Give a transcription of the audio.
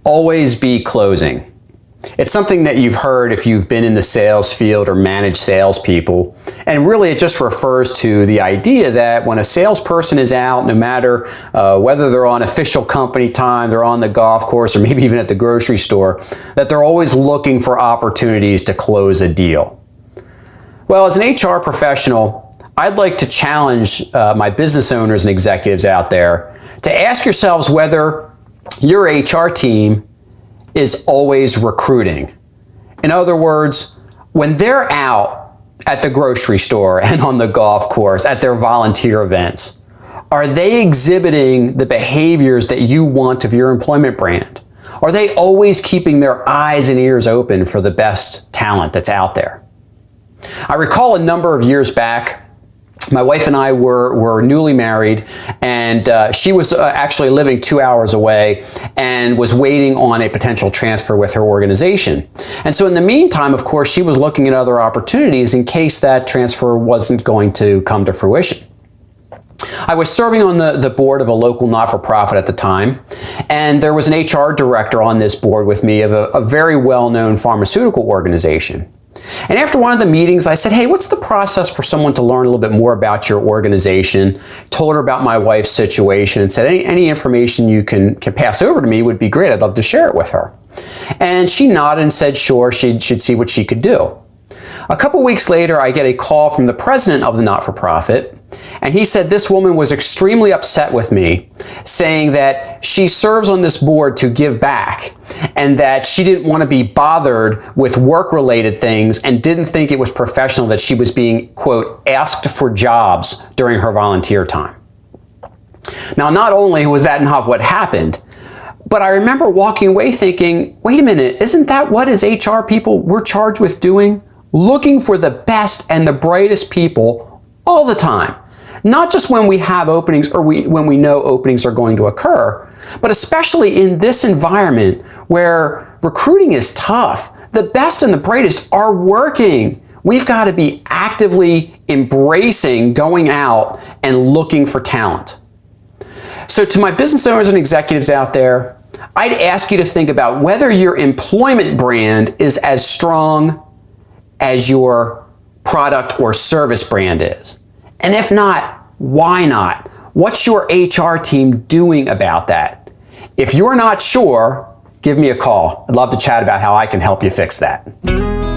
always be closing. It's something that you've heard if you've been in the sales field or managed salespeople. And really it just refers to the idea that when a salesperson is out, no matter whether they're on official company time, they're on the golf course, or maybe even at the grocery store, that they're always looking for opportunities to close a deal. Well, as an HR professional, I'd like to challenge my business owners and executives out there to ask yourselves whether your HR team is always recruiting. In other words, when they're out at the grocery store and on the golf course, at their volunteer events, are they exhibiting the behaviors that you want of your employment brand? Are they always keeping their eyes and ears open for the best talent that's out there? I recall a number of years back, my wife and I were newly married, and she was actually living 2 hours away and was waiting on a potential transfer with her organization. And so in the meantime, of course, she was looking at other opportunities in case that transfer wasn't going to come to fruition. I was serving on the board of a local not-for-profit at the time, and there was an HR director on this board with me of a very well-known pharmaceutical organization. And after one of the meetings, I said, hey, what's the process for someone to learn a little bit more about your organization? Told her about my wife's situation and said, any information you can pass over to me would be great. I'd love to share it with her. And she nodded and said, sure, she'd see what she could do. A couple weeks later, I get a call from the president of the not-for-profit, and he said this woman was extremely upset with me, saying that she serves on this board to give back and that she didn't want to be bothered with work-related things and didn't think it was professional that she was being, quote, asked for jobs during her volunteer time. Now, not only was that not what happened, but I remember walking away thinking, wait a minute, isn't that what as HR people we're charged with doing? Looking for the best and the brightest people all the time. Not just when we have openings or when we know openings are going to occur, but especially in this environment where recruiting is tough. The best and the brightest are working. We've got to be actively embracing going out and looking for talent. So to my business owners and executives out there, I'd ask you to think about whether your employment brand is as strong as your product or service brand is. And if not, why not? What's your HR team doing about that? If you're not sure, give me a call. I'd love to chat about how I can help you fix that.